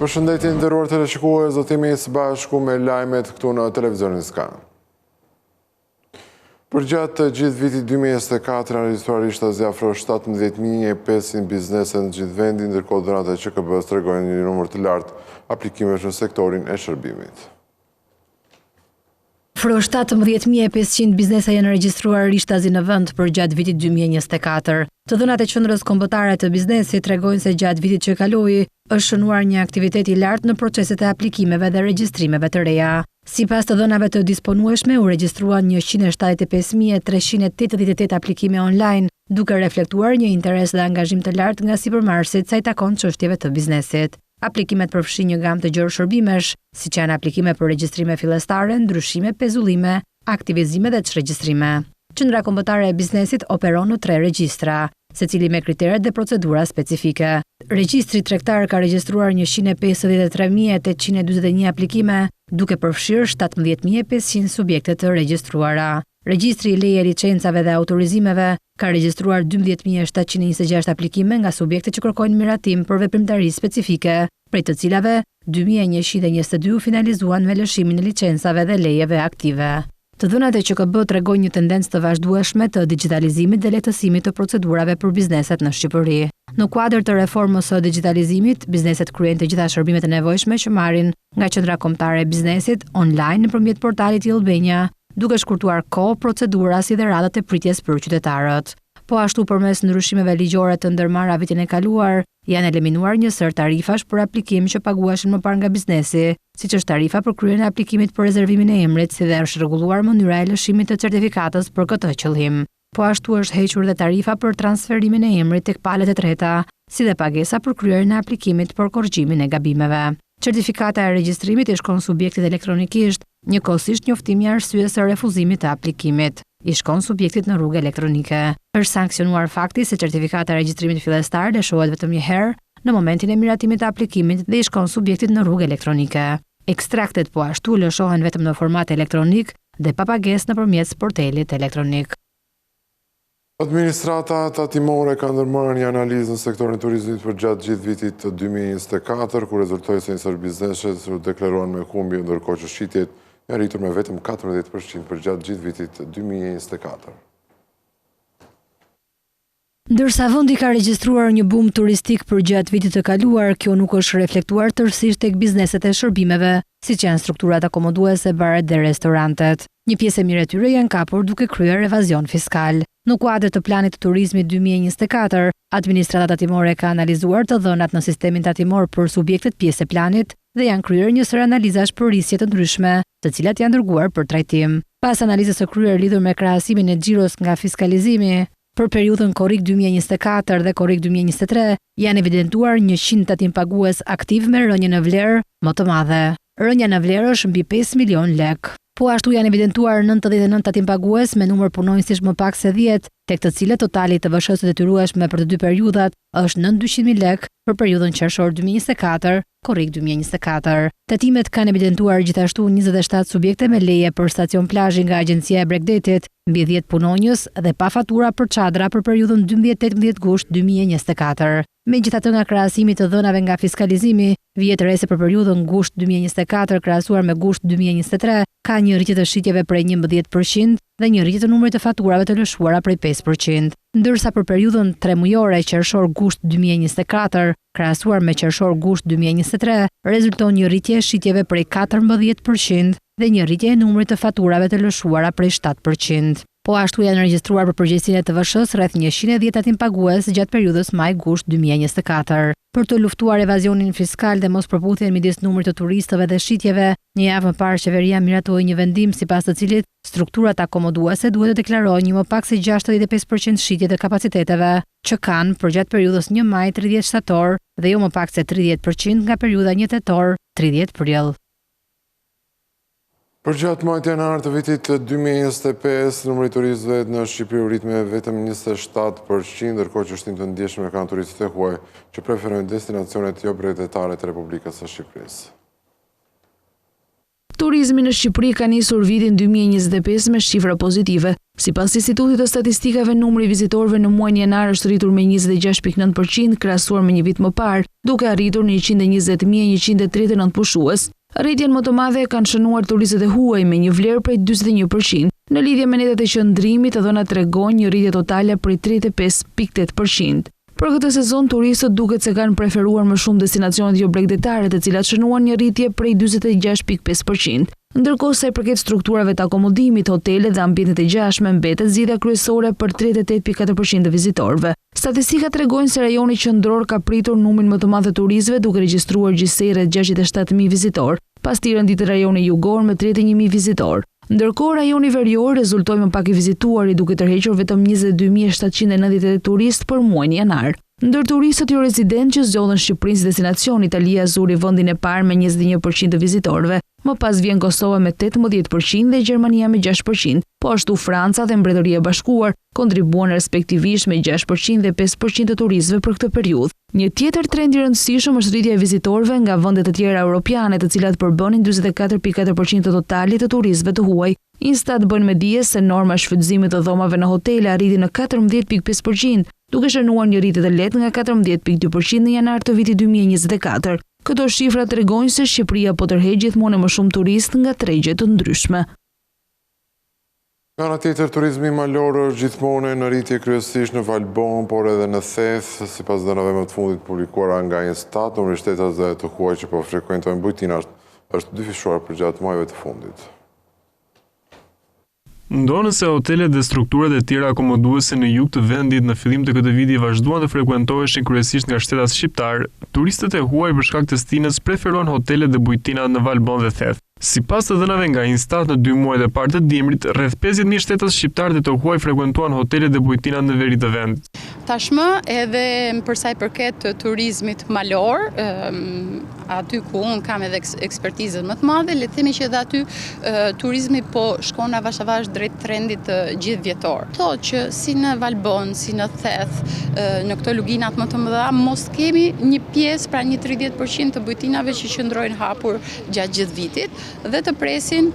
Përshëndetje nderuar teleshikues, do t'jemi së bashku me lajmet këtu në televizionin Ska. Për gjatë të gjithë vitit 2024, regjistruar ishte afro 17.500 biznese në gjithë vendin, ndërkohë dhënat e QKB-s tregojnë një numër të lartë aplikimesh në sektorin e shërbimit. Afro 17.500 biznese janë regjistruar rishtazi në vend për gjatë vitit 2024. Të dhënat e qendrës kombëtare të biznesit tregojnë se gjatë vitit që kaloi është shënuar një aktivitet i lartë në proceset e aplikimeve dhe regjistrimeve të reja. Sipas të dhënave të disponueshme, u regjistruan 175.388 aplikime online, duke reflektuar një interes dhe angazhim të lartë nga sipërmarrësit sa i takon çështjeve të biznesit. Aplikimet përfshin një gamë të gjerë shërbimesh, siç janë aplikime për regjistrime fillestare, ndryshime, pezullime, aktivizime dhe çregjistrime. Qendra kombëtare e biznesit operon në 3 regjistra, secili me kriteret dhe procedura specifike. Regjistri tregtar ka regjistruar 153.841 aplikime, duke përfshirë 17.500 subjekte të regjistruara. Regjistri i leje licencave dhe autorizimeve ka regjistruar 12.726 aplikime nga subjekte që kërkojnë miratim për veprimtari specifike, prej të cilave 2.122 finalizuan me lëshimin e licencave dhe lejeve aktive. Të dhënat e QKB tregojnë një tendencë të vazhdueshme të digitalizimit dhe lehtësimit të procedurave për bizneset në Shqipëri. Në kuadër të reformës së digitalizimit, bizneset kryejnë të gjitha shërbimet e nevojshme që marrin nga qendra kombëtare e biznesit online nëpërmjet portalit Jellbenja, duke shkurtuar kohë, procedura si dhe radhët e pritjes për qytetarët. Po ashtu përmes ndryshimeve ligjore të ndërmarra vitin e kaluar, janë eliminuar një sër tarifash për aplikim që paguheshin më parë nga biznesi, siç është tarifa për kryen e aplikimit për rezervimin e emrit, si dhe është rregulluar mënyra e lëshimit të certifikatës për këtë qëllim. Po ashtu është hequr dhe tarifa për transferimin e emrit tek palët e treta, si dhe pagesa për kryerjen e aplikimit për korrigjimin e gabimeve. Certifikata e regjistrimit i shkon subjektit elektronikisht, njëkohësisht njoftimi i arsyes së refuzimit të aplikimit i shkon subjektit në rrugë elektronike. Është sanksionuar fakti se certifikata e regjistrimit fillestar lëshohet vetëm një herë në momentin e miratimit të aplikimit dhe i shkon subjektit në rrugë elektronike. Ekstraktet po ashtu lëshohen vetëm në format elektronik dhe pa pagesë nëpërmjet sportelit elektronik. Administrata tatimore ka ndërmarrë një analizë në sektorin e turizmit për gjatë gjithë vitit të 2024, ku rezultoi se një sër bizneset deklaruan me humbje, ndërkohë që shitjet janë rritur me vetëm 14% për gjatë gjithë vitit të 2024. Ndërsa vendi ka regjistruar një boom turistik për gjatë vitit të kaluar, kjo nuk është reflektuar tërësisht tek bizneset e shërbimeve, siç janë strukturat akomoduese, baret dhe restorantet. Një pjesë e mirë e tyre janë kapur duke kryer evazion fiskal. Në kuadër të planit të turizmit 2024, administrata tatimore ka analizuar të dhënat në sistemin tatimor për subjektet pjesë e planit dhe janë kryer një sër analizash për risje të ndryshme, të cilat janë dërguar për trajtim. Pas analizës së kryer lidhur me krahasimin e xhiros nga fiskalizimi, për periudhën korrik 2024 dhe korrik 2023, janë evidentuar 100 tatim pagues aktiv me rënje në vlerë më të madhe. Rënja në vlerë është mbi 5 milion lek. Po ashtu janë evidentuar 99 tatim pagues me numër punonjësish më pak se 10, tek të cilët totali të VSH-së detyrueshme për të dy periudhat është nën 200.000 lek për periudhën qershor 2024, korrik 2024. Tatimet kanë evidentuar gjithashtu 27 subjekte me leje për stacion plazhi nga Agjencia e Bregdetit, mbi 10 punonjës dhe pa fatura për çadra për periudhën 12-18 gusht 2024. Megjithatë, nga krahasimi të dhënave nga fiskalizimi, vjet rese për periudhën gusht 2024 krahasuar me gusht 2023, ka një rritje të shitjeve prej 11% dhe një rritje të numrit të faturave të lëshuara prej 5%. Ndërsa për periudhën 3 mujore qershor-gusht 2024 krahasuar me qershor-gusht 2023, rezulton një rritje e shitjeve prej 14% dhe një rritje e numrit të faturave të lëshuara prej 7%. Po ashtu janë regjistruar për përgjegjësinë e të VSH-s rreth 110 tatim pagues gjatë periudhës maj-gusht 2024. Për të luftuar evazionin fiskal dhe mospërputhjen midis numrit të turistëve dhe shitjeve, një javë më parë qeveria miratoi një vendim sipas të cilit strukturat akomoduese duhet të deklarojnë një më pak se 65% shitje të kapaciteteve që kanë për gjatë periudhës 1 maj-30 shtator dhe jo më pak se 30% nga periudha 1 tetor-30 prill. Për gjatë muajit janar të vitit 2025, numri i turistëve në Shqipëri u rrit me vetëm 27%, ndërkohë që shtinë të ndjeshme kanë turistët e huaj që preferojnë destinacionet jo bregdetare të Republikës së Shqipërisë. Turizmi në Shqipëri ka nisur vitin 2025 me shifra pozitive. Sipas Institutit të Statistikave, numri i vizitorëve në muajin janar është rritur me 26.9% krahasuar me një vit më parë, duke arritur në 120.139 pushues. Rritjen më të madhe kanë shënuar turistët e huaj me një vlerë prej 41%. Në lidhje me netat e qëndrimit, dhënat tregojnë një rritje totale prej 35.8%. Për këtë sezon, turistët duket se kanë preferuar më shumë destinacionet jo bregdetare, të cilat shënuan një rritje prej 46.5%. Ndërkohë sa i përket strukturave të akomodimit, hotelet dhe ambientet e gjashme mbetet zgjidhja kryesore për 38.4% të vizitorëve. Statistikat tregojnë se rajoni qendror ka pritur numrin më të madh të turistëve, duke regjistruar gjithsej rreth 67.000 vizitorë, pas t'i rendit rajoni jugor me 31.000 vizitorë. Ndërkohë rajoni verior rezultoi më pak i vizituar, duke tërhequr vetëm 22.798 turistë për muajin janar. Ndër turistët jo rezident që zgjodhen Shqipërinë si destinacion, Italia zuri vendin e parë me 21% të vizitorëve. Më pas vjen Kosova me 18% dhe Gjermania me 6%, po ashtu Franca dhe Mbretëria e Bashkuar kontribuan respektivisht me 6% dhe 5% të turistëve për këtë periudhë. Një tjetër trend i rëndësishëm është rritja e vizitorëve nga vendet e tjera europiane, të cilat përbënin 44.4% të totalit të turistëve të huaj. Instat bën me dije se norma e shfrytëzimit të dhomave në hotele arriti në 14.5%, duke shënuar një rritje të lehtë nga 14.2% në janar të vitit 2024. Këto shifra tregojnë se Shqipëria po tërheq gjithmonë më shumë turistë nga tregje të ndryshme. Nga ana tjetër, turizmi malor është gjithmonë në rritje kryesisht në Valbon, por edhe në Theth, sipas dhënave më të fundit publikuara nga Instat, numri i shtetësve të huaj që po frekuentojnë bujtina është dyfishuar përgjatë muajve të fundit. Ndonë se hotelet dhe strukturat e tjera akomoduese në jug të vendit në fillim të këtij viti vazhduan të frekuentoheshin kryesisht nga shtetas shqiptar, turistët e huaj për shkak të stinës preferojnë hotelet dhe bujtinat në Valbon dhe Theth. Sipas të dhënave nga Instat, në 2 muajt e parë të dimrit, rreth 50.000 shtetas shqiptar dhe të huaj frekuentuan hotelet dhe bujtinat në veri të vendit. Tashmë edhe për sa i përket turizmit malor, aty ku unë kam edhe ekspertizën më të madhe, le të themi që edhe aty turizmi po shkon avash drejt trendit të gjithvjetor. Thotë që si në Valbon, si në Theth, në këto luginat më të mëdha, mos kemi një pjesë, pra një 30% të bujtinave që qëndrojnë hapur gjatë gjithë vitit dhe të presin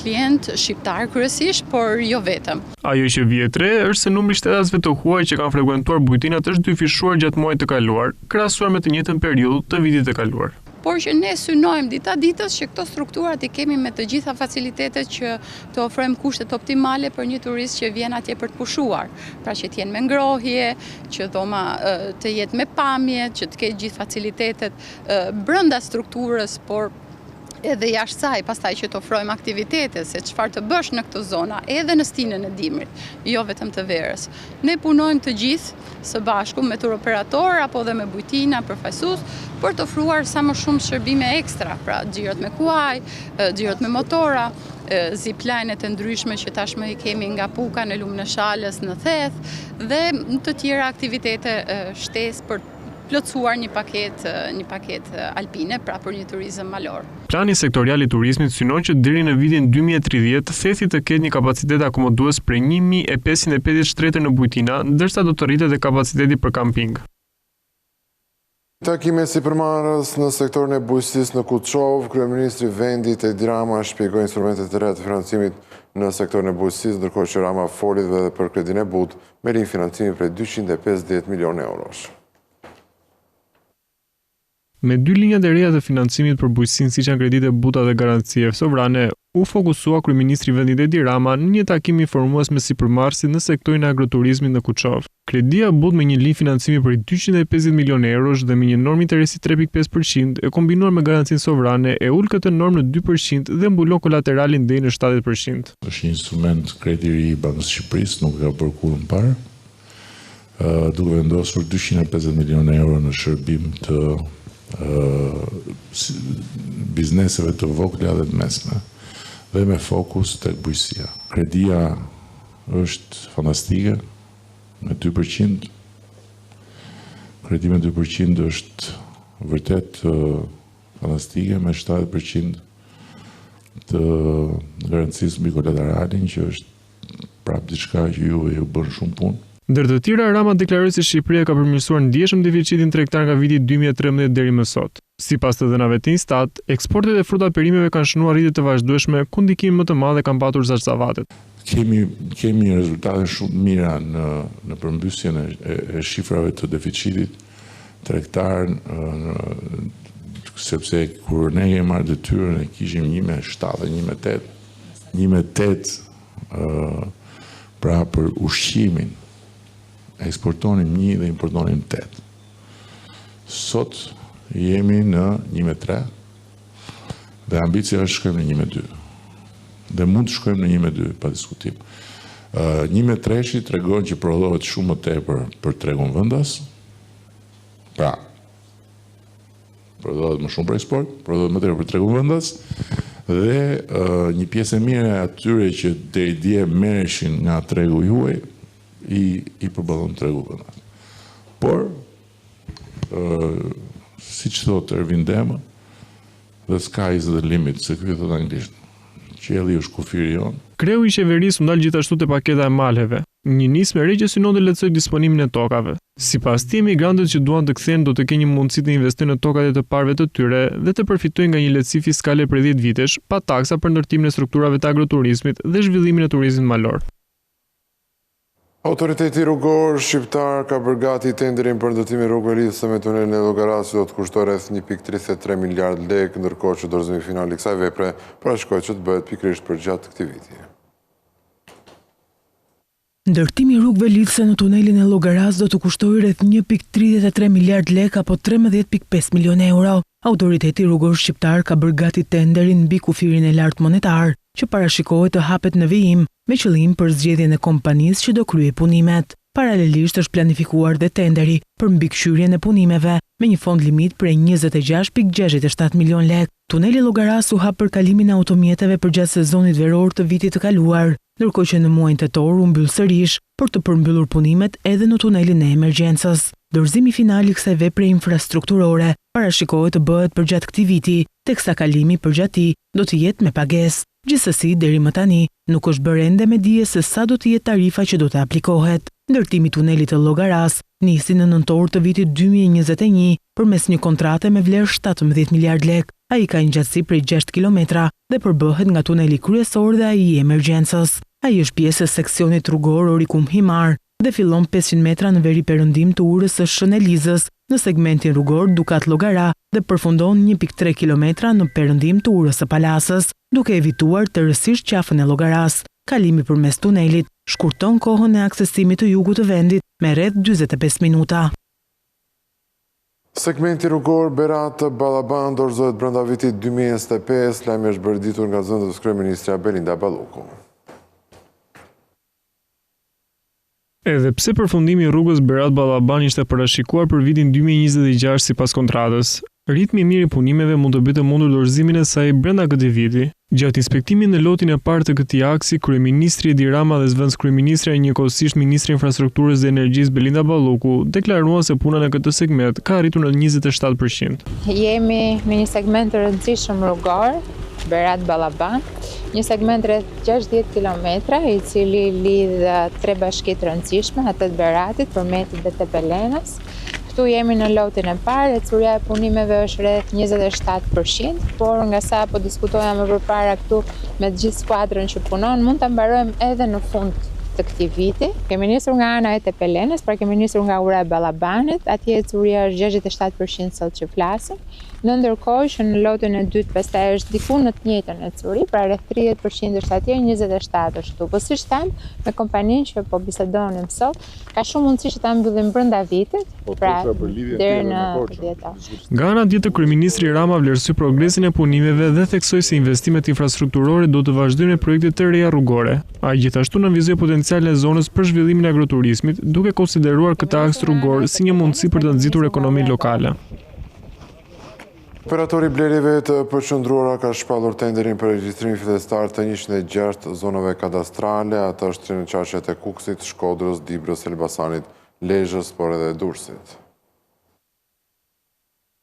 klient shqiptar kryesisht, por jo vetëm. Ajo që vjet re është se numri i shtetasve të huaj që kanë frekuentuar bujtinat është dyfishuar gjatë muajit të kaluar, krahasuar me të njëjtën periudhë të vitit të kaluar. Por që ne synojmë dita ditës që këto strukturat i kemi me të gjitha facilitetet që të ofrojmë kushtet optimale për një turist që vjen atje për të pushuar. Pra që t'jenë me ngrohje, që dhoma të jetë me pamje, që të ketë gjithë facilitetet brenda strukturës, por edhe jashtë saj, pastaj që të ofrojmë aktivitete, se çfarë të bësh në këtë zona, edhe në stinën e dimrit, jo vetëm të verës. Ne punojmë të gjithë së bashku me turoperator apo dhe me bujtina, përfaqësues, për të ofruar sa më shumë shërbime ekstra, pra xhirot me kuaj, xhirot me motora, zipline-et e ndryshme që tashmë i kemi nga Puka në Lumë në Shalës në Theth dhe të tjera aktivitete shtesë për plotësuar një paket alpine, pra për një turizëm malor. Plani sektorial i turizmit synon që deri në vitin 2030 Thethi të ketë një kapacitet akomodues prej 1.550 shtetër në bujtina, ndërsa do të rritet edhe kapaciteti për kamping. Takime sipërmarrës në sektorin e bujqësisë në Kuçov, kryeministri i vendit Edi Rama shpjegoi instrumentet e reja të financimit në sektorin e bujqësisë, ndërkohë që Rama foli edhe për kredinë e butë me rinfinancimi prej 250 milionë eurosh. Me 2 linjat e reja të financimit për bujqësinë, siç janë kreditë e buta dhe garancie sovrane, u fokusua kryeministri i vendit Edi Rama në një takim informues me sipërmarrësit në sektorin e agroturizmit në Kuçov. Kredia e butë me një linjë financimi për 250 milionë eurosh dhe me një normë interesi 3.5% e kombinuar me garancinë sovrane e ul këtë normë në 2% dhe mbulon kolateralin deri në 70%. Është një instrument kredi i ri i Bankës së Shqipërisë, nuk ka bërë kurrë më parë. Duke vendosur 250 milionë euro në shërbim të bizneseve të vogla dhe të mesme dhe me fokus tek bujqësia. Kredia është fantastike me 2%. Kredi me 2% është vërtet fantastike me 70% të garancisë mbi kolateralin, që është prapë diçka që ju bën shumë punë. Ndër të tjera, Rama deklaroi se Shqipëria ka përmirësuar ndjeshëm deficitin tregtar nga viti 2013 deri më sot. Sipas të dhënave të Instat, eksportet e fruta perimeve kanë shënuar rritje të vazhdueshme, ku ndikim më të madh kanë patur zarzavatet. Kemi rezultate shumë mira në përmbysjen e shifrave të deficitit tregtar, sepse kur ne kemi marrë detyrën e kishim 1,7 dhe 1,8 pra për ushqimin eksportonim 1 dhe importonim 8. Sot jemi në 1,3 dhe ambicia është shkojmë në 1,2. Dhe mund të shkojmë në 1,2 pa diskutim. 1,3 tregon që prodhohet shumë më tepër për tregun vendas. Pra, prodhohet më shumë për eksport, prodhohet më tepër për tregun vendas dhe një pjesë e mirë e atyre që deri dje merreshin nga tregu juaj i përballon tregu vendas. Por siç thotë Ervin Dema, the sky is the limit, se ky thotë anglisht. Qielli është kufiri jon. Kreu i qeverisë u ndal gjithashtu te paketa e malheve, një nismë e re që synon të lehtësojë disponimin e tokave. Sipas tij, emigrantët që duan të kthehen do të kenë një mundësi të investojnë në tokat e të parëve të tyre dhe të përfitojnë nga një lehtësi fiskale për 10 vitesh, pa taksa për ndërtimin e strukturave të agroturizmit dhe zhvillimin e turizmit malor. Autoriteti rrugor shqiptar ka bërë gati tenderin për ndërtimin e rrugëve lidhëse me tunelin e Llogarasi, do të kushtojë rreth 1.33 miliard lekë, ndërkohë që dorëzimi final i kësaj vepre parashikohet që të bëhet pikërisht përgjatë këtij viti. Ndërtimi i rrugëve lidhëse në tunelin e Llogaras do të kushtojë rreth 1.33 miliard lekë apo 13.5 milionë euro. Autoriteti rrugor shqiptar ka bërë gati tenderin mbi kufirin e lartë monetar, që parashikohet të hapet në vijim, me qëllim për zgjedhjen e kompanisë që do kryej punimet. Paralelisht është planifikuar dhe tenderi për mbikëqyrjen e punimeve me një fond limit prej 26.67 milion lekë. Tuneli Llogaras u hap për kalimin e automjeteve përgjatë sezonit veror të vitit të kaluar, ndërkohë që në muajin tetor u mbyll sërish për të përmbyllur punimet edhe në tunelin e emergjencës. Dorëzimi final i kësaj vepre infrastrukturore parashikohet të bëhet përgjatë këtij viti, teksa kalimi përgjatë tij do të jetë me pagesë. Gjithsesi, deri më tani, nuk është bërë ende me dije se sa do të jetë tarifa që do të aplikohet. Ndërtimi i tunelit të Llogaras nisi në nëntor të vitit 2021 përmes një kontrate me vlerë 17 miliard lekë. Ai ka një gjatësi prej 6 kilometra dhe përbëhet nga tuneli kryesor dhe ai i emergjencës. Ai është pjesë e seksionit rrugor Orikum Himar dhe fillon 500 metra në veri perëndim të urës së Shënelizës në segmentin rrugor Dukat Llogara dhe përfundon 1.3 kilometra në perëndim të urës së Palasës, duke evituar tërësisht qafën e Llogaras. Kalimi përmes tunelit shkurton kohën e aksesimit të jugut të vendit me rreth 45 minuta. Segmenti rrugor Berat-Ballaban dorëzohet brenda vitit 2025, lajmi është bërë ditur nga zëndës kryeministrja Belinda Balluku. Edhe pse përfundimi i rrugës Berat-Ballaban ishte parashikuar për vitin 2026 sipas kontratës, ritmi i mirë i punimeve mund të bëjë të mundur dorëzimin e saj brenda këtij viti. Gjatë inspektimit në lotin e parë të këtij aksi, kryeministri Edi Rama dhe zëvendës kryeministra e njëkohësisht ministri i infrastrukturës dhe energjisë Belinda Balluku deklaruan se puna në këtë segment ka arritur në 27%. Jemi në një segment të rëndësishëm rrugor, Berat-Ballaban, një segment rreth 60 km, i cili lidh 3 bashki të rëndësishme, atë të Beratit, Përmetit dhe Tepelenës. Këtu jemi në lotin e parë, ecuria e punimeve është rreth 27%, por nga sa po diskutoja më përpara këtu me të gjithë skuadrën që punon, mund ta mbarojmë edhe në fund të këtij viti. Kemi nisur nga ana e Tepelenës, pra kemi nisur nga ura e Ballabanit, atje ecuria është 67% sot që flasim. Në ndërkohë që në lotin e dytë pastaj është diku në të njëjtën ecuri, pra rreth 30% është atje, 27% është këtu. Po siç tham, me kompaninë që po bisedonim sot, ka shumë mundësi që ta mbyllim brenda vitit, pra deri në 10 orë. Nga ana tjetër, kryeministri Rama vlerësoi progresin e punimeve dhe theksoi se investimet infrastrukturore do të vazhdojnë me projekte të reja rrugore. Ai gjithashtu nënvizoi potencialin e zonës për zhvillimin e agroturizmit, duke konsideruar këtë aks rrugor si një mundësi për të nxitur ekonominë lokale. Operatori blerjeve të përqendruara ka shpallur tenderin për regjistrimin fillestar të 106 zonave kadastrale, ata është në qarqet e Kukësit, Shkodrës, Dibrës, Elbasanit, Lezhës, por edhe Durrësit.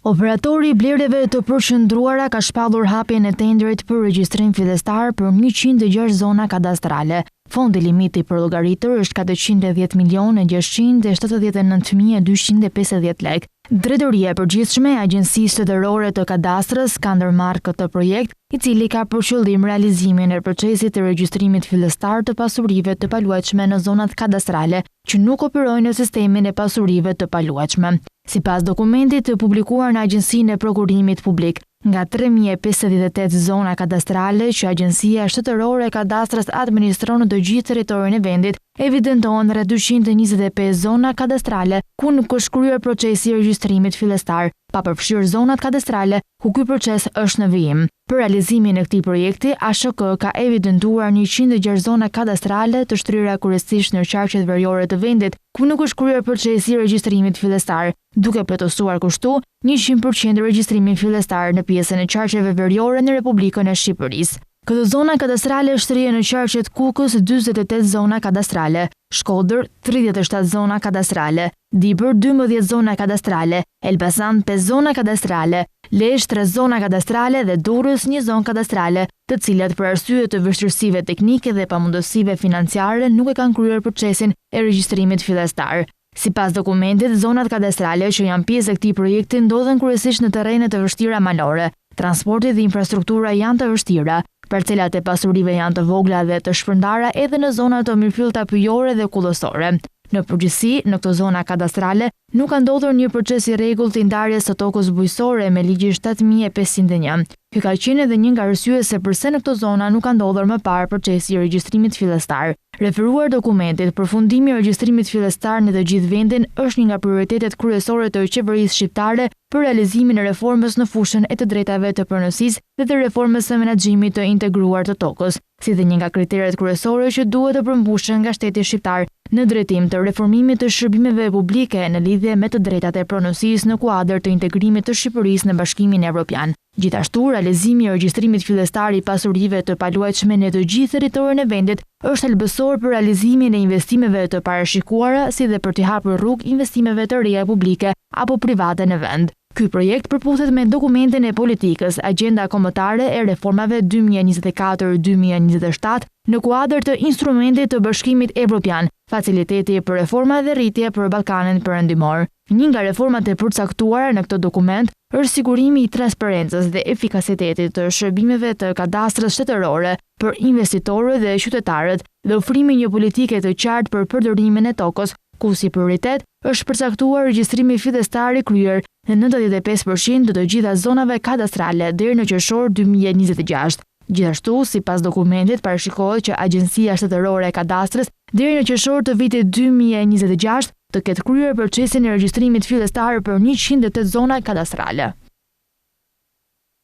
Operatori i blerjeve të përqendruara ka shpallur hapjen e tenderit për regjistrim fillestar për 106 zona kadastrale. Fondi limiti për llogaritur është 410.679.250 lekë Drejtoria e Përgjithshme e Agjencisë Shtetërore të Kadastrës ka ndërmarrë këtë projekt, i cili ka për qëllim realizimin e procesit të regjistrimit fillestar të pasurive të paluajtshme në zonat kadastrale që nuk operojnë në sistemin e pasurive të paluajtshme. Sipas dokumentit të publikuar në Agjencinë e Prokurimit Publik, nga 3058 zona kadastrale që Agjencia Shtetërore e Kadastrës administron në të gjithë territorin e vendit, evidentohen rreth 225 zona kadastrale ku nuk është kryer procesi i regjistrimit fillestar, pa përfshirë zonat kadastrale ku ky proces është në vijim. Për realizimin e këtij projekti, ASHK ka evidentuar 106 zona kadastrale të shtrira kryesisht në qarqet veriore të vendit, ku nuk është kryer procesi i regjistrimit fillestar, duke plotësuar kështu 100% regjistrimin fillestar në pjesën e qarqeve veriore në Republikën e Shqipërisë. Këtë zona kadastrale shtrihen në qarqet Kukës 48 zona kadastrale, Shkodër 37 zona kadastrale, Dibër 12 zona kadastrale, Elbasan 5 zona kadastrale, Lezhë 3 zona kadastrale dhe Durrës 1 zonë kadastrale, të cilat për arsye të vështirësive teknike dhe pamundësive financiare nuk e kanë kryer procesin e regjistrimit fillestar. Sipas dokumentit, zonat kadastrale që janë pjesë e këtij projekti ndodhen kryesisht në terrene të vështira malore. Transporti dhe infrastruktura janë të vështira. Parcelat e pasurive janë të vogla dhe të shpërndara edhe në zona të mirëfyllta pyjore dhe kullësore. Në përgjithësi, në këto zona kadastrale nuk ka ndodhur një proces i rregullt i ndarjes së tokës bujqësore me ligjin 7501. Ky ka qenë edhe një nga arsyet se pse në këto zona nuk ka ndodhur më parë procesi i regjistrimit fillestar. Referuar dokumentit, përfundimi i regjistrimit fillestar në të gjithë vendin është një nga prioritetet kryesore të qeverisë shqiptare për realizimin e reformës në fushën e të drejtave të pronësisë dhe të reformës së menaxhimit të integruar të tokës, si dhe një nga kriteret kryesore që duhet të përmbushen nga shteti shqiptar në drejtim të reformimit të shërbimeve publike në lidhje me të drejtat e pronësisë në kuadër të integrimit të Shqipërisë në Bashkimin Evropian. Gjithashtu, realizimi i regjistrimit fillestar i pasurive të paluajtshme në të gjithë territorin e vendit është helbësor për realizimin e investimeve të parashikuara, si dhe për të hapur rrugë investimeve të reja publike apo private në vend. Ky projekt përputhet me dokumentin e politikës Agjenda Kombëtare e Reformave 2024-2027 në kuadër të instrumentit të Bashkimit Evropian, Faciliteti për Reforma dhe Rritje për Ballkanin Perëndimor. Një nga reformat e përcaktuara në këtë dokument është sigurimi i transparencës dhe efikasitetit të shërbimeve të kadastrës shtetërore për investitorët dhe qytetarët dhe ofrimi një politike të qartë për përdorimin e tokës, ku si prioritet është përcaktuar regjistrimi fillestar i kryer në 95% të gjitha zonave kadastrale deri në qershor 2026. Gjithashtu, sipas dokumentit, parashikohet që Agjencia Shtetërore e Kadastrës deri në qershor të vitit 2026 të ketë kryer procesin e regjistrimit fillestar për 108 zona kadastrale.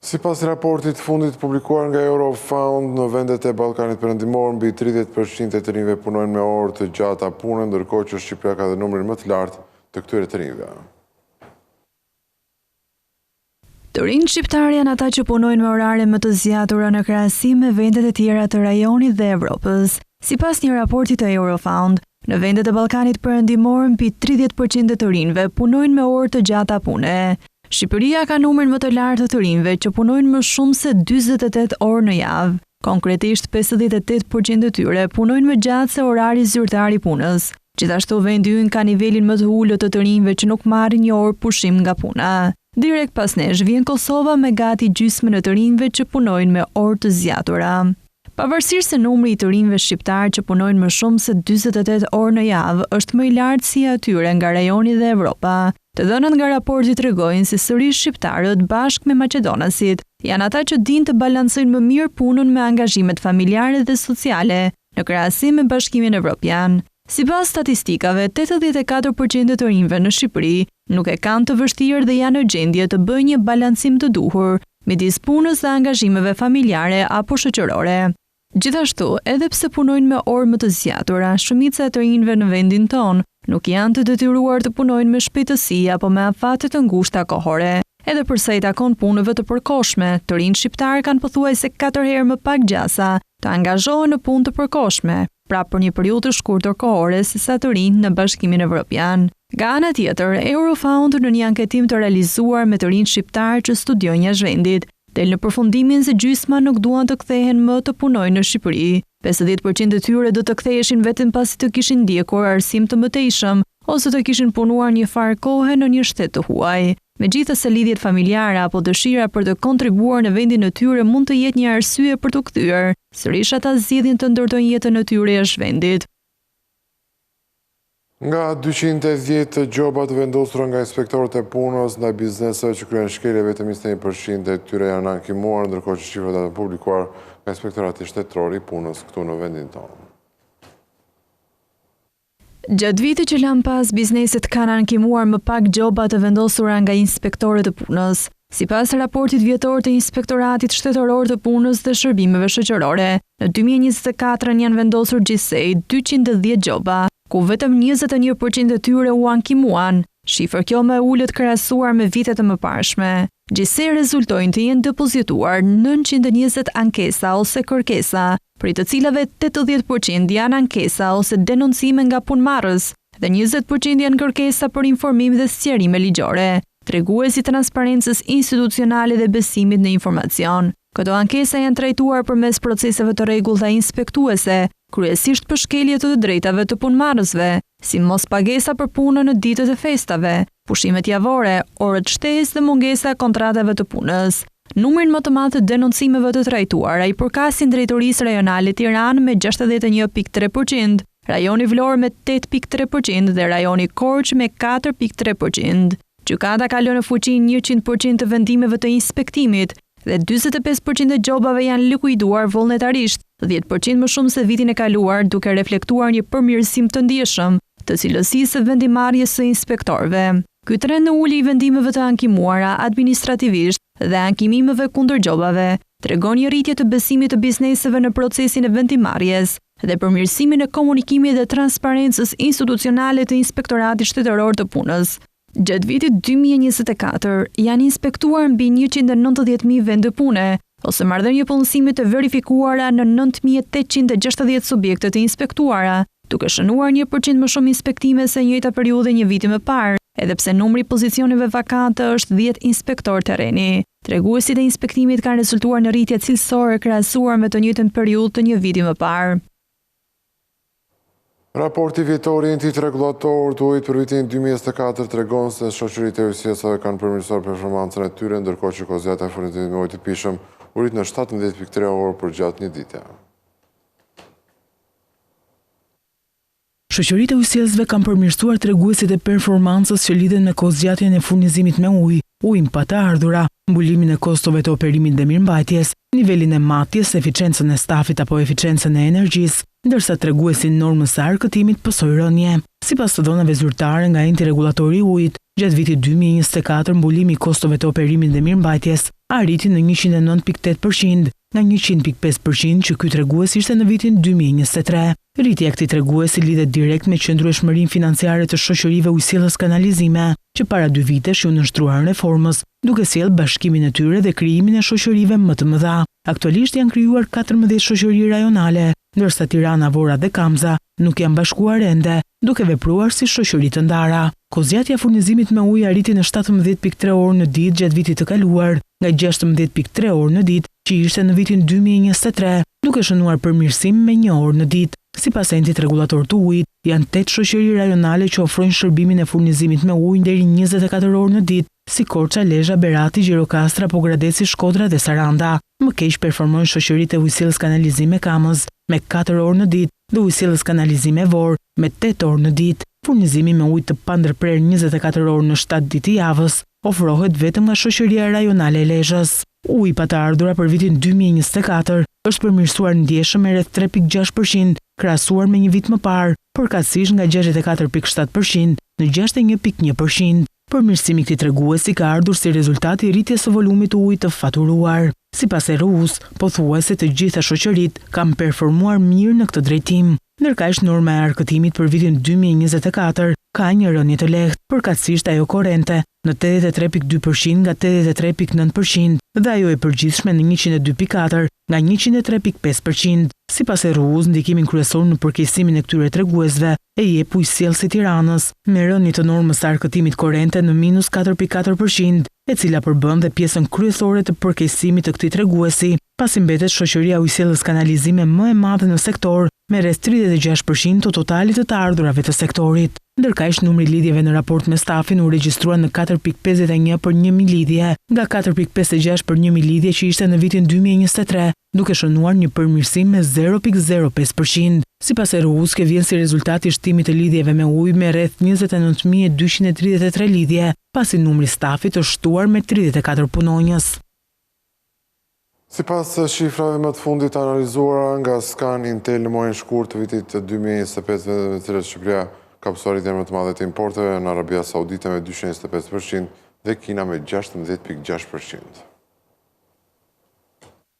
Sipas raportit fundit publikuar nga Eurofound, në vendet e Ballkanit Perëndimor mbi 30% e të rinjve punojnë me orë të gjata pune, ndërkohë që Shqipëria ka dhe numrin më të lartë të këtyre të rinjve. Të rinjt shqiptar janë ata që punojnë me orare më të zgjatura në krahasim me vendet e tjera të rajonit dhe Evropës. Sipas një raporti të Eurofound, në vendet e Ballkanit Perëndimor mbi 30% të rinjve punojnë me orë të gjata pune. Shqipëria ka numrin më të lartë të rinjve që punojnë më shumë se 48 orë në javë. Konkretisht 58% të tyre punojnë më gjatë se orari zyrtar i punës. Gjithashtu vendi ynë ka nivelin më të ulët të rinjve që nuk marrin një orë pushim nga puna. Direkt pas nesh vjen Kosova me gati gjysmën e të rinjve që punojnë me orë të zgjatura. Pavarësisht se numri i të rinjve shqiptar që punojnë më shumë se 48 orë në javë është më i lartë si atyre nga rajoni dhe Evropa. Të dhënat nga raporti tregojnë se sërish shqiptarët bashkë me maqedonasit janë ata që dinë të balancojnë më mirë punën me angazhimet familjare dhe sociale në krahasim me Bashkimin Evropian. Sipas statistikave, 84% të rinjve në Shqipëri nuk e kanë të vështirë dhe janë në gjendje të bëjnë një balancim të duhur midis punës dhe angazhimeve familjare apo shoqërore. Gjithashtu, edhe pse punojnë me orë më të zgjatura, shumica e të rinjve në vendin tonë nuk janë të detyruar të punojnë me shpejtësi apo me afate të ngushta kohore. Edhe përsa i takon punëve të përkohshme, të rinjt shqiptar kanë pothuajse 4 herë më pak gjasa të angazhohen në punë të përkohshme, pra për një periudhë të shkurtër kohore se sa të rinjt në Bashkimin Evropian. Nga ana tjetër, Eurofound në një anketim të realizuar me të rinjt shqiptar që studiojnë jashtë vendit, del në përfundimin se gjysma nuk duan të kthehen më të punojnë në Shqipëri. 50% e tyre do të ktheheshin vetëm pasi të kishin ndjekur arsim të mëtejshëm ose të kishin punuar një farë kohe në një shtet të huaj. Megjithase lidhjet familjare apo dëshira për të kontribuar në vendin e tyre mund të jetë një arsye për të kthyer, sërish ata zgjedhin të ndërtojnë jetën e tyre jashtë vendit. Nga 210 gjoba të vendosura nga inspektorët e punës ndaj bizneseve që kryen shkelje, vetëm 21% e tyre janë ankimuar, ndërkohë që shifrat janë publikuar nga Inspektorati Shtetëror i Punës këtu në vendin tonë. Gjatë vitit që lan pas, bizneset kanë ankimuar më pak gjoba të vendosura nga inspektorët e punës. Sipas raportit vjetor të Inspektoratit Shtetëror të Punës dhe Shërbimeve Shoqërore, në 2024 janë vendosur gjithsej 210 gjoba, ku vetëm 21% e tyre u ankimuan, shifër kjo më e ulët krahasuar me vitet e mëparshme. Gjithsej rezultojnë të jenë depozituar 920 ankesa ose kërkesa, prej të cilave 80% janë ankesa ose denoncime nga punëmarrës dhe 20% janë kërkesa për informim dhe sqarime ligjore, treguesi transparencës institucionale dhe besimit në informacion. Këto ankesa janë trajtuar përmes proceseve të rregullta inspektuese, kryesisht për shkelje të drejtave të punëmarrësve, si mos pagesa për punën në ditët e festave, pushimet javore, orët shtesë dhe mungesa e kontratave të punës. Numrin më të madh të denoncimeve të trajtuara i përkasin Drejtorisë Rajonale Tiranë me 61.3%, rajoni Vlorë me 8.3% dhe rajoni Korçë me 4.3%. Gjykata ka lënë në fuqi 100% të vendimeve të inspektimit dhe 45% e gjobave janë likuiduar vullnetarisht, 10% më shumë se vitin e kaluar, duke reflektuar një përmirësim të ndjeshëm të cilësisë së vendimarrjes së inspektorëve. Ky trend në ulje i vendimeve të ankimuara administrativisht dhe ankimimeve kundër gjobave tregon një rritje të besimit të bizneseve në procesin e vendimarrjes dhe përmirësimin e komunikimit dhe transparencës institucionale të Inspektoratit Shtetëror të Punës. Gjatë vitit 2024 janë inspektuar mbi 190.000 vende pune, ose marrëdhënie punësimi të verifikuara në 9.860 subjekte të inspektuara, duke shënuar 1% më shumë inspektime se njëjta periudhë një viti më parë, edhe pse numri i pozicioneve vakante është 10 inspektor terreni. Treguesit e inspektimit kanë rezultuar në rritje cilësore krahasuar me të njëjtën periudhë të një viti më parë. Raporti vjetor i Entitit Rregullator të Ujit për vitin 2024 tregon se shoqëritë e ujësisave kanë përmirësuar performancën e tyre, ndërkohë që kozjata e furnizimit me ujë të pijshëm u rrit në 17.3 orë për gjatë një dite. Shoqëritë e ujësisave kanë përmirësuar treguesit e performancës që lidhen me kozgjatjen e furnizimit me ujë, ujin pa të ardhura, mbulimin e kostove të operimit dhe mirëmbajtjes, nivelin e matjes, eficiencën e stafit apo eficiencën e energjisë, ndërsa treguesi normës së arkëtimit pësoi rënje. Sipas të dhënave zyrtare nga Enti Rregullatori i Ujit, gjatë vitit 2024 mbulimi i kostove të operimit dhe mirëmbajtjes arriti në 109.8% nga 100.5% që ky tregues ishte në vitin 2023. Rritja e këtij treguesi lidhet direkt me qëndrueshmërinë financiare të shoqërive ujësillës kanalizime, që para 2 vitesh u nënshtruan reformës, duke sjellë bashkimin e tyre dhe krijimin e shoqërive më të mëdha. Aktualisht janë krijuar 14 shoqëri rajonale, ndërsa Tirana, Vora dhe Kamza nuk janë bashkuar ende, duke vepruar si shoqëri të ndara. Kozjatja e furnizimit me ujë arriti në 17.3 orë në ditë gjatë vitit të kaluar, nga 16.3 orë në ditë që ishte në vitin 2023, duke shënuar përmirësim me 1 orë në ditë. Sipas Entit Rregullator të Ujit, janë 8 shoqëri rajonale që ofrojnë shërbimin e furnizimit me ujë deri 24 orë në ditë, si Korça, Lezhë, Berati, Gjirokastra, Pogradeci, Shkodra dhe Saranda. Më keq performojnë shoqëritë e ujësillës kanalizime Kamës me 4 orë në ditë dhe ujësillës kanalizime Vorë me 8 orë në ditë. Furnizimi me ujë të pandërprer 24 orë në 7 ditë javës ofrohet vetëm nga shoqëria rajonale e Lezhës. Uji pa të ardhura për vitin 2024 është përmirësuar ndjeshëm me rreth 3.6%, krahasuar me një vit më parë, përkatësisht nga 64.7% në 61.1%. Përmirësimi i këtij treguesi ka ardhur si rezultat i rritjes së volumit të ujit të faturuar. Sipas ERU-s, pothuajse të gjitha shoqëritë kanë performuar mirë në këtë drejtim. Ndërkaq norma e arkëtimit për vitin 2024 ka një rënje të lehtë, përkatësisht ajo korrente në 83.2% nga 83.9% dhe ajo e përgjithshme në 102.4 nga 103.5%. Sipas ERU-s, ndikimin kryesor në përkeqësimin e këtyre treguesve e jep Ujësillësi i Tiranës, me rënje të normës së arkëtimit korrente në -4.4%, e cila përbën dhe pjesën kryesore të përkeqësimit të këtij treguesi, pasi mbetet shoqëria ujësillës kanalizime më e madhe në sektor me rreth 36% të totalit të ardhurave të sektorit. Ndërkaq numri lidhjeve në raport me stafin u regjistrua në 4.51 për 1.000 lidhje, nga 4.56 për 1.000 lidhje që ishte në vitin 2023, duke shënuar një përmirësim me 0.05%. Sipas RU-s, vjen si rezultat i shtimit të lidhjeve me ujë me rreth 29.233 lidhje, pasi numri stafit është shtuar me 34 punonjës. Sipas shifrave më të fundit analizuara nga Scan Intel në muajin shkurt të vitit 2025, me të cilët Shqipëria ka pasur rritjen më të madhe të importeve, në Arabia Saudite me 225% dhe Kina me 16.6%.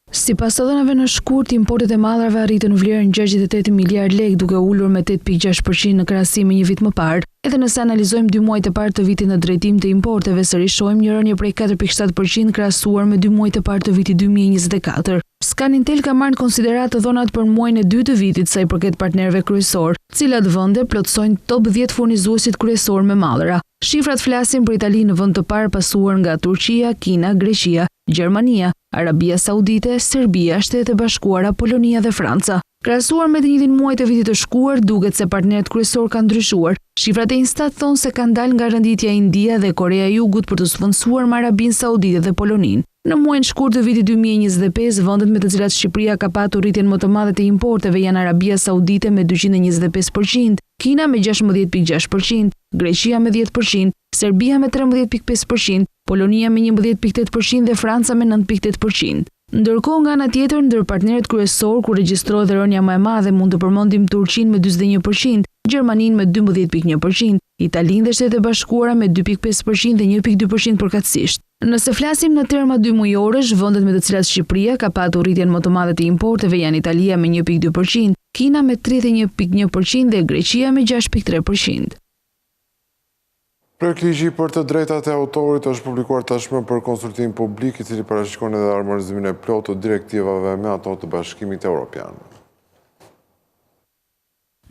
Sipas të dhënave në shkurt, importet e mallarve arritën vlerën 68 miliard lekë, duke ulur me 8.6% në krahasim me një vit më parë. Edhe nëse analizojmë 2 muajt e parë të vitit në drejtim të importeve, sërish shohim një rënje prej 4.7% krahasuar me 2 muajt e parë të vitit 2024. Scan Intel ka marrë në konsideratë dhonat për muajin e 2 të vitit sa i përket partnerëve kryesor, të cilat vende plotësojnë top 10 furnizuesit kryesor me mallra. Shifrat flasin për Italinë në vend të parë, pasuar nga Turqia, Kina, Greqia, Gjermania, Arabia Saudite, Serbia, Shtetet e Bashkuara, Polonia dhe Franca. Krahasuar me të njëjtin muaj të vitit të shkuar, duket se partnerët kryesor kanë ndryshuar. Shifrat e Instat thonë se kanë dalë nga renditja India dhe Korea e Jugut për të sfondsuar me Arabinë Saudite dhe Poloninë. Në muajin shkurt të vitit 2025, vendet me të cilat Shqipëria ka patur rritjen më të madhe të importeve janë Arabia Saudite me 225%, Kina me 16.6%, Greqia me 10%, Serbia me 13.5%, Polonia me 11.8% dhe Franca me 9.8%. Ndërkohë nga ana tjetër, ndër partnerët kryesor ku regjistrohet rënja më e madhe mund të përmendim Turqinë me 41%, Gjermaninë me 12.1%, Italinë dhe Shtetet e Bashkuara me 2.5% dhe 1.2% përkatësisht. Nëse flasim në terma 2 mujorësh, vendet me të cilat Shqipëria ka patur rritjen më të madhe të importeve janë Italia me 1.2%, Kina me 31.1% dhe Greqia me 6.3%. Projektligji për të drejtat e autorit është publikuar tashmë për konsultim publik, i cili parashikon edhe harmonizimin e plotë të direktivave me ato të Bashkimit Evropian.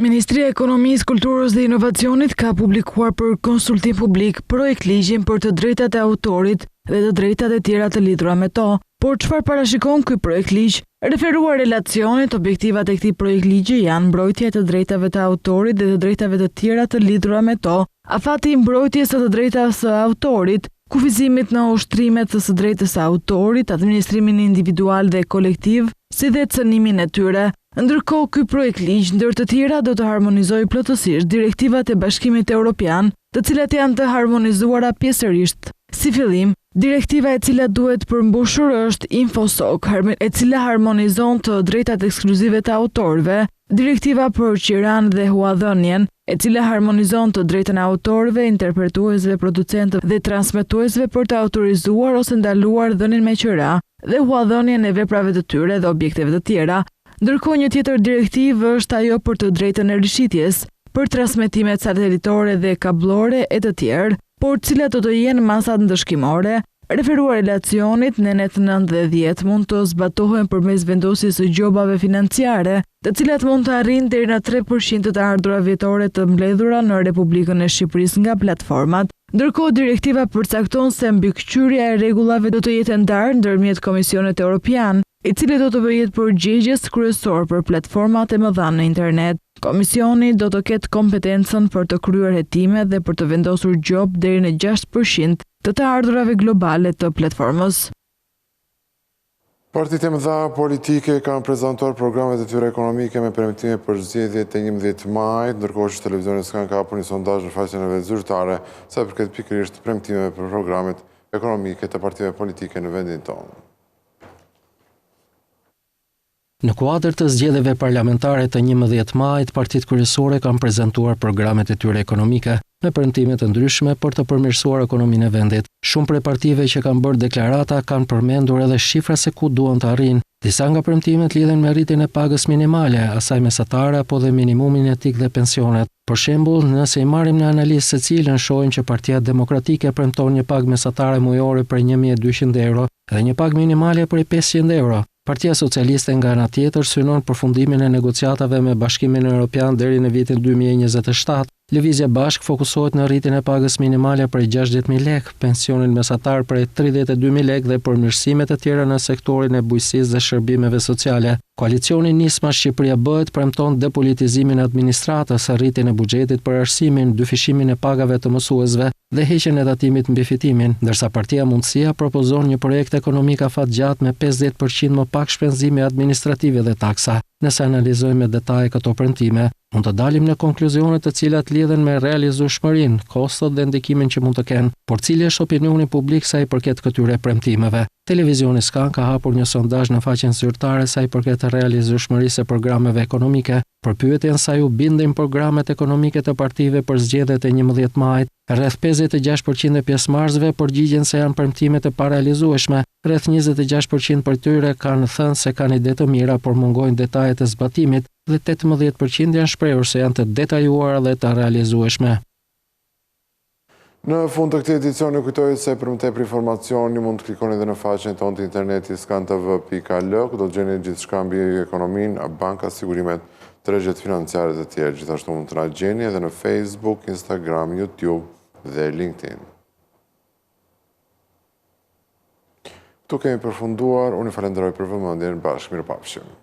Ministria e Ekonomisë, Kulturës dhe Inovacionit ka publikuar për konsultim publik projektligjin për të drejtat e autorit dhe të drejtat e tjera të lidhura me to. Por çfarë parashikon ky projektligj? Referuar relacionit, objektivat e këtij projektligji janë mbrojtja e të drejtave të autorit dhe të drejtave të tjera të lidhura me to, afati i mbrojtjes së të drejtave së autorit, kufizimit në ushtrimet së drejtës së autorit, administrimin individual dhe kolektiv, si dhe cënimin e tyre. Ndërkohë, ky projektligj ndër të tjera do të harmonizojë plotësisht direktivat e Bashkimit Evropian, të cilat janë të harmonizuara pjesërisht. Si fillim, direktiva e cila duhet përmbushur është Infosoc, e cila harmonizon të drejtat ekskluzive të autorëve, direktiva për qiran dhe huadhënien, e cila harmonizon të drejtën e autorëve, interpretuesve, producentëve dhe transmetuesve për të autorizuar ose ndaluar dhënien me qira dhe huadhënien e veprave të tyre dhe objekteve të tjera. Ndërkohë, një tjetër direktivë është ajo për të drejtën e rishitjes, për transmetimet satelitore dhe kablore e të tjerë, por cilat do të jenë masat ndëshkimore. Referuar relacionit, nenet 9 dhe 10 mund të zbatohen përmes vendosjes së gjobave financiare, të cilat mund të arrijnë deri në 3% të ardhurave vjetore të mbledhura në Republikën e Shqipërisë nga platformat. Ndërkohë, direktiva përcakton se mbikëqyrja e rregullave do të jetë ndarë ndërmjet Komisionit Evropian, i cili do të bëhet përgjegjës kryesor për platformat e mëdha në internet. Komisioni do të ketë kompetencën për të kryer hetime dhe për të vendosur gjobë deri në 6% të ardhurave globale të platformës. Partitë e mëdha politike kanë prezantuar programet e tyre ekonomike me premtime për zgjedhjet e 11 majit, ndërkohë që televizioni Skan ka hapur një sondazh në faqen e vet zyrtare sa i përket pikërisht premtimeve për programet ekonomike të partive politike në vendin tonë. Në kuadër të zgjedhjeve parlamentare të 11 majit, partitë kryesore kanë prezantuar programet e tyre ekonomike me premtime të ndryshme për të përmirësuar ekonominë e vendit. Shumë prej partive që kanë bërë deklarata kanë përmendur edhe shifra se ku duan të arrijnë. Disa nga premtimet lidhen me rritjen e pagës minimale, asaj mesatare apo dhe minimumin etik dhe pensionet. Për shembull, nëse i marrim në analizë secilën, shohim që Partia Demokratike premton një pagë mesatare mujore për 1.200 euro dhe një pagë minimale për 500 euro. Partia Socialiste nga ana tjetër synon përfundimin e negociatave me Bashkimin Evropian deri në vitin 2027. Lëvizja Bashk fokusohet në rritjen e pagës minimale prej 60.000 lekë, pensionin mesatar prej 32.000 lekë dhe përmirësimet e tjera në sektorin e bujqësisë dhe shërbimeve sociale. Koalicioni Nisma Shqipëria Bëhet premton depolitizimin e administratës, rritjen e buxhetit për arsimin, dyfishimin e pagave të mësuesve dhe heqjen e tatimit mbi fitimin, ndërsa Partia Mundësia propozon një projekt ekonomik afatgjatë me 50% më pak shpenzime administrative dhe taksa. Nëse analizojmë me detaje këto premtime, mund të dalim në konkluzione të cilat lidhen me realizueshmërinë, kostot dhe ndikimin që mund të kenë, por cili është opinioni publik sa i përket këtyre premtimeve. Televizioni Skan ka hapur një sondazh në faqen zyrtare sa i përket realizueshmërisë e programeve ekonomike. Për pyetjen sa ju bindin programet ekonomike të partive për zgjedhjet e 11 majit, rreth 56% e pjesëmarrësve përgjigjen se janë premtime të parealizueshme. Rreth 26% për tyre kanë thënë se kanë ide të mira, por mungojnë detajet e zbatimit dhe 18% janë shprehur se janë të detajuara dhe të realizueshme. Në fund të këtij edicioni kujtoj se për më tepër informacioni mund të klikoni edhe në faqen tonë të internetit skantv.al, ku do të gjeni gjithçka mbi ekonominë, banka, sigurimet, tregjet financiare të tjerë. Gjithashtu mund të na gjeni edhe në Facebook, Instagram, YouTube dhe LinkedIn. Tu kemi përfunduar, unë i falenderoj për vëmendjen, bashkë mirupafshim.